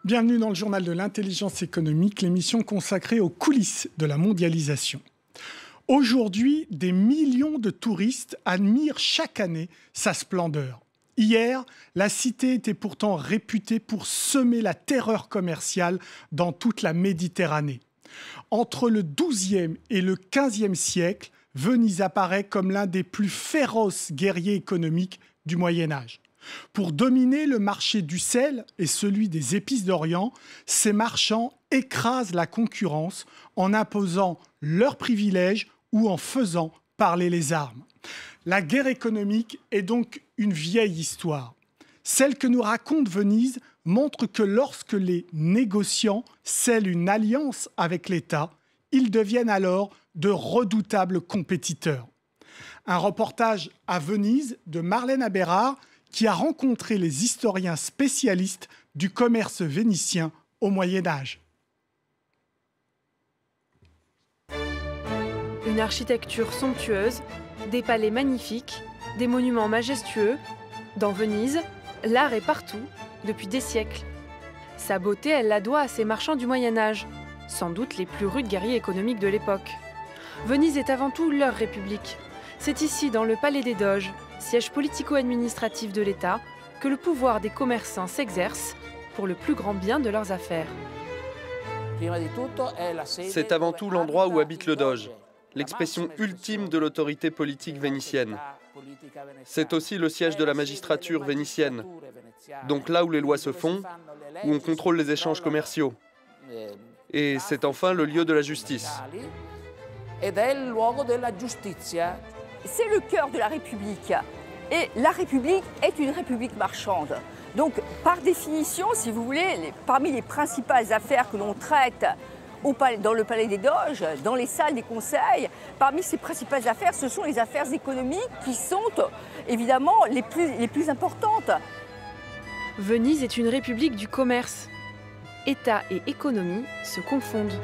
Bienvenue dans le journal de l'intelligence économique, l'émission consacrée aux coulisses de la mondialisation. Aujourd'hui, des millions de touristes admirent chaque année sa splendeur. Hier, la cité était pourtant réputée pour semer la terreur commerciale dans toute la Méditerranée. Entre le XIIe et le XVe siècle, Venise apparaît comme l'un des plus féroces guerriers économiques du Moyen-Âge. Pour dominer le marché du sel et celui des épices d'Orient, ces marchands écrasent la concurrence en imposant leurs privilèges ou en faisant parler les armes. La guerre économique est donc une vieille histoire. Celle que nous raconte Venise montre que lorsque les négociants scellent une alliance avec l'État, ils deviennent alors de redoutables compétiteurs. Un reportage à Venise de Marlène Abérard qui a rencontré les historiens spécialistes du commerce vénitien au Moyen-Âge. Une architecture somptueuse, des palais magnifiques, des monuments majestueux. Dans Venise, l'art est partout, depuis des siècles. Sa beauté, elle la doit à ses marchands du Moyen-Âge, sans doute les plus rudes guerriers économiques de l'époque. Venise est avant tout leur république. C'est ici, dans le Palais des Doges, siège politico-administratif de l'État, que le pouvoir des commerçants s'exerce pour le plus grand bien de leurs affaires. C'est avant tout l'endroit où habite le Doge, l'expression ultime de l'autorité politique vénitienne. C'est aussi le siège de la magistrature vénitienne, donc là où les lois se font, où on contrôle les échanges commerciaux. Et c'est enfin le lieu de la justice. C'est le cœur de la République. Et la République est une république marchande. Donc, par définition, si vous voulez, parmi les principales affaires que l'on traite dans le Palais des Doges, dans les salles des conseils, parmi ces principales affaires, ce sont les affaires économiques qui sont évidemment les plus importantes. Venise est une république du commerce. État et économie se confondent.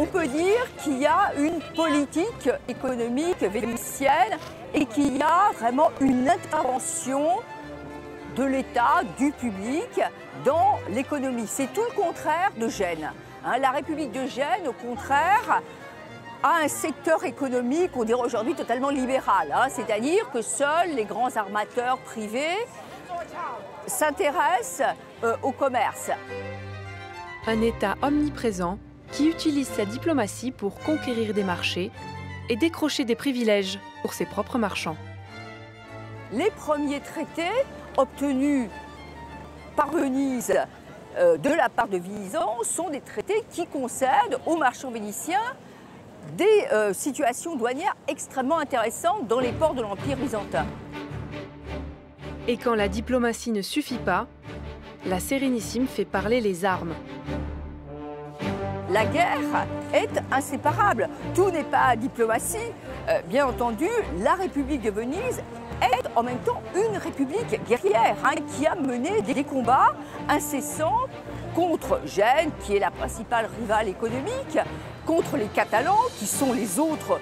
On peut dire qu'il y a une politique économique vénitienne et qu'il y a vraiment une intervention de l'État, du public, dans l'économie. C'est tout le contraire de Gênes. La République de Gênes, au contraire, a un secteur économique, on dirait aujourd'hui, totalement libéral. C'est-à-dire que seuls les grands armateurs privés s'intéressent au commerce. Un État omniprésent qui utilise sa diplomatie pour conquérir des marchés et décrocher des privilèges pour ses propres marchands. Les premiers traités obtenus par Venise de la part de Visan sont des traités qui concèdent aux marchands vénitiens des situations douanières extrêmement intéressantes dans les ports de l'Empire byzantin. Et quand la diplomatie ne suffit pas, la Sérénissime fait parler les armes. La guerre est inséparable. Tout n'est pas diplomatie. Bien entendu, la République de Venise est en même temps une république guerrière qui a mené des combats incessants contre Gênes, qui est la principale rivale économique, contre les Catalans, qui sont les autres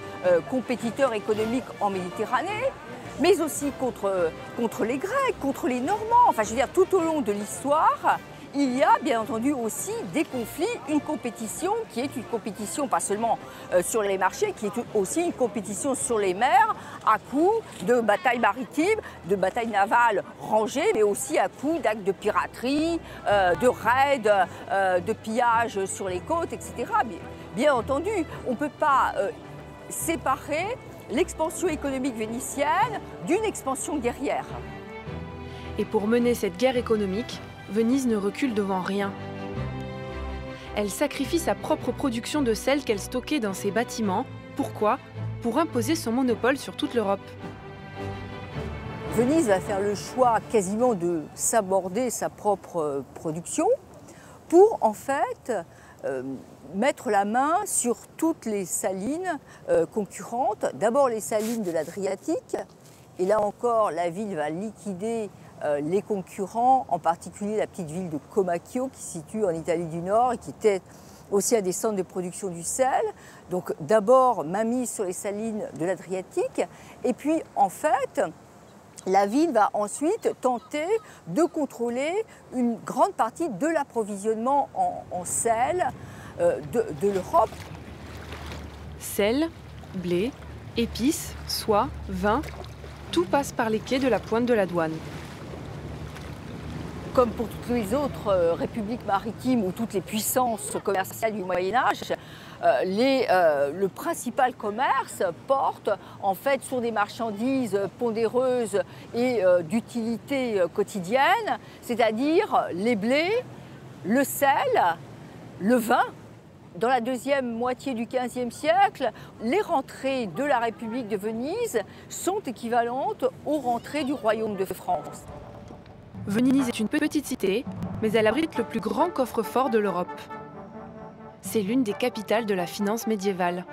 compétiteurs économiques en Méditerranée, mais aussi contre les Grecs, contre les Normands. Enfin, je veux dire, tout au long de l'histoire, il y a bien entendu aussi des conflits, une compétition qui est une compétition pas seulement sur les marchés, qui est aussi une compétition sur les mers à coup de batailles maritimes, de batailles navales rangées, mais aussi à coup d'actes de piraterie, de raids, de pillages sur les côtes, etc. Bien entendu, on ne peut pas séparer l'expansion économique vénitienne d'une expansion guerrière. Et pour mener cette guerre économique, Venise ne recule devant rien. Elle sacrifie sa propre production de sel qu'elle stockait dans ses bâtiments. Pourquoi ? Pour imposer son monopole sur toute l'Europe. Venise va faire le choix quasiment de s'aborder sa propre production pour en fait mettre la main sur toutes les salines concurrentes. D'abord les salines de l'Adriatique, et là encore la ville va liquider les concurrents, en particulier la petite ville de Comacchio qui se situe en Italie du Nord et qui était aussi un des centres de production du sel. Donc d'abord mainmise sur les salines de l'Adriatique et puis en fait la ville va ensuite tenter de contrôler une grande partie de l'approvisionnement en sel de l'Europe. Sel, blé, épices, soie, vin, tout passe par les quais de la pointe de la douane. Comme pour toutes les autres républiques maritimes ou toutes les puissances commerciales du Moyen-Âge, le principal commerce porte en fait sur des marchandises pondéreuses et d'utilité quotidienne, c'est-à-dire les blés, le sel, le vin. Dans la deuxième moitié du XVe siècle, les rentrées de la République de Venise sont équivalentes aux rentrées du Royaume de France. Venise est une petite cité, mais elle abrite le plus grand coffre-fort de l'Europe. C'est l'une des capitales de la finance médiévale.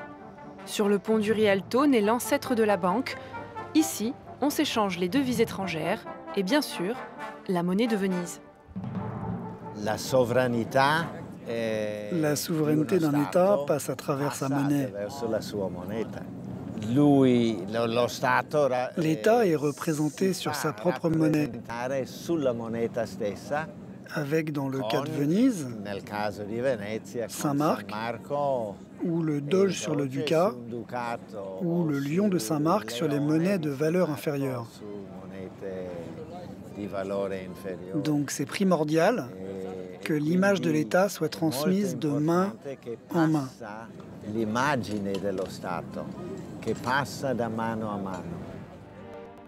Sur le pont du Rialto naît l'ancêtre de la banque. Ici, on s'échange les devises étrangères et bien sûr, la monnaie de Venise. La souveraineté d'un État passe à travers sa monnaie. L'État est représenté sur sa propre monnaie, avec, dans le cas de Venise, Saint-Marc, ou le doge sur le ducat, ou le lion de Saint-Marc sur les monnaies de valeur inférieure. Donc c'est primordial que l'image de l'État soit transmise de main en main.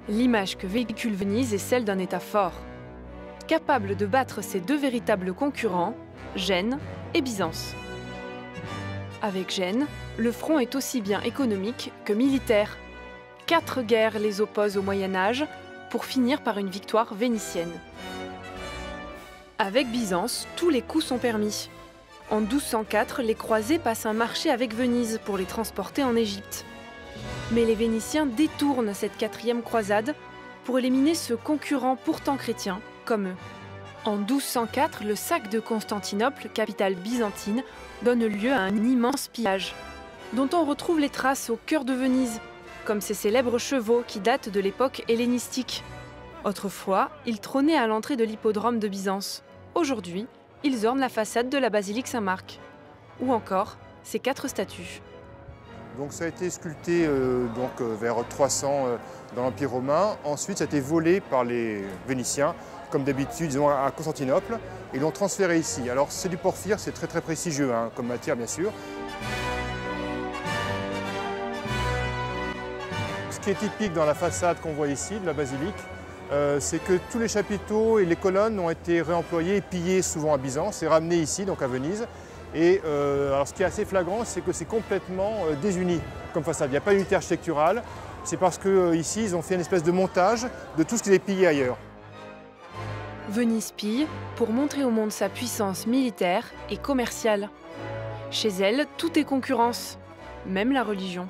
L'image que véhicule Venise est celle d'un État fort, capable de battre ses deux véritables concurrents, Gênes et Byzance. Avec Gênes, le front est aussi bien économique que militaire. 4 guerres les opposent au Moyen-Âge pour finir par une victoire vénitienne. Avec Byzance, tous les coups sont permis. En 1204, les croisés passent un marché avec Venise pour les transporter en Égypte. Mais les Vénitiens détournent cette 4e croisade pour éliminer ce concurrent pourtant chrétien, comme eux. En 1204, le sac de Constantinople, capitale byzantine, donne lieu à un immense pillage, dont on retrouve les traces au cœur de Venise, comme ces célèbres chevaux qui datent de l'époque hellénistique. Autrefois, ils trônaient à l'entrée de l'hippodrome de Byzance. Aujourd'hui, ils ornent la façade de la basilique Saint-Marc. Ou encore, ces 4 statues. Donc ça a été sculpté vers 300 dans l'Empire romain. Ensuite, ça a été volé par les Vénitiens, comme d'habitude, disons, à Constantinople, et l'ont transféré ici. Alors c'est du porphyre, c'est très prestigieux comme matière, bien sûr. Ce qui est typique dans la façade qu'on voit ici, de la basilique, c'est que tous les chapiteaux et les colonnes ont été réemployés et pillés souvent à Byzance et ramenés ici, donc à Venise. Et alors ce qui est assez flagrant, c'est que c'est complètement désuni comme façade. Il n'y a pas d'unité architecturale. C'est parce qu'ici, ils ont fait une espèce de montage de tout ce qu'ils avaient pillé ailleurs. Venise pille pour montrer au monde sa puissance militaire et commerciale. Chez elle, tout est concurrence, même la religion.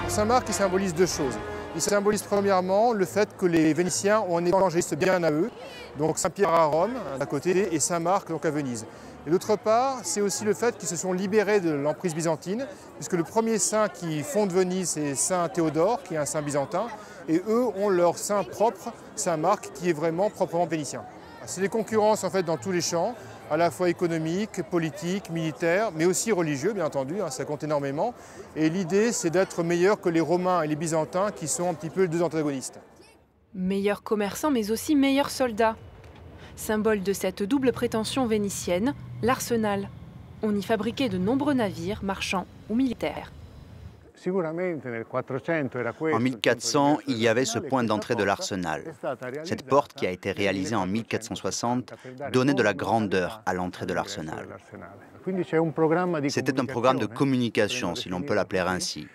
Saint-Marc, il symbolise 2 choses. Il symbolise premièrement le fait que les Vénitiens ont un évangéliste bien à eux, donc Saint-Pierre à Rome, d'un côté, et Saint-Marc, donc à Venise. Et d'autre part, c'est aussi le fait qu'ils se sont libérés de l'emprise byzantine, puisque le premier saint qui fonde Venise, c'est Saint Théodore, qui est un saint byzantin, et eux ont leur saint propre, Saint-Marc, qui est vraiment proprement vénitien. C'est des concurrences en fait dans tous les champs, à la fois économiques, politiques, militaires, mais aussi religieux, bien entendu, ça compte énormément. Et l'idée, c'est d'être meilleur que les Romains et les Byzantins, qui sont un petit peu les 2 antagonistes. Meilleurs commerçants, mais aussi meilleurs soldats. Symbole de cette double prétention vénitienne, l'arsenal. On y fabriquait de nombreux navires, marchands ou militaires. En 1400, il y avait ce point d'entrée de l'arsenal. Cette porte, qui a été réalisée en 1460, donnait de la grandeur à l'entrée de l'arsenal. C'était un programme de communication, si l'on peut l'appeler ainsi.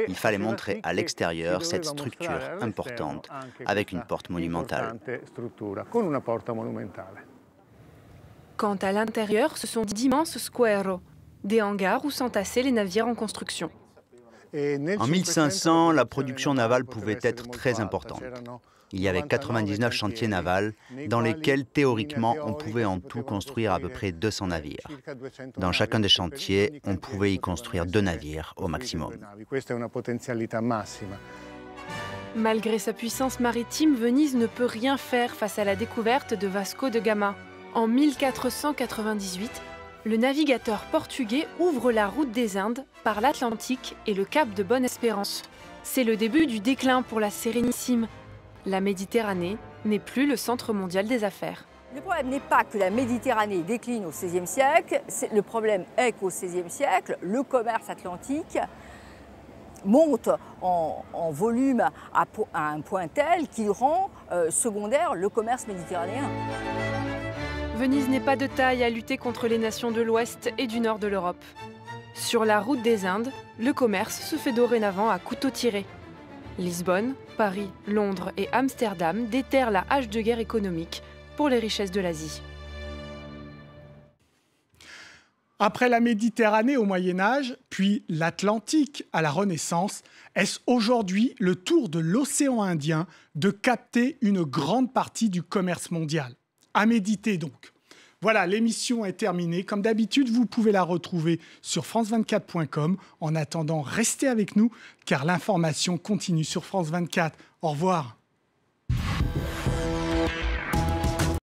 Il fallait montrer à l'extérieur cette structure importante, avec une porte monumentale. Quant à l'intérieur, ce sont d'immenses squares, des hangars où s'entassaient les navires en construction. En 1500, la production navale pouvait être très importante. Il y avait 99 chantiers navals dans lesquels, théoriquement, on pouvait en tout construire à peu près 200 navires. Dans chacun des chantiers, on pouvait y construire 2 navires au maximum. Malgré sa puissance maritime, Venise ne peut rien faire face à la découverte de Vasco de Gama. En 1498, le navigateur portugais ouvre la route des Indes par l'Atlantique et le cap de Bonne-Espérance. C'est le début du déclin pour la Sérénissime. La Méditerranée n'est plus le centre mondial des affaires. Le problème n'est pas que la Méditerranée décline au XVIe siècle, le problème est qu'au XVIe siècle, le commerce atlantique monte en volume à un point tel qu'il rend secondaire le commerce méditerranéen. Venise n'est pas de taille à lutter contre les nations de l'Ouest et du Nord de l'Europe. Sur la route des Indes, le commerce se fait dorénavant à couteau tiré. Lisbonne, Paris, Londres et Amsterdam déterrent la hache de guerre économique pour les richesses de l'Asie. Après la Méditerranée au Moyen-Âge, puis l'Atlantique à la Renaissance, est-ce aujourd'hui le tour de l'océan Indien de capter une grande partie du commerce mondial? À méditer donc. Voilà, l'émission est terminée. Comme d'habitude, vous pouvez la retrouver sur france24.com. En attendant, restez avec nous car l'information continue sur France 24. Au revoir.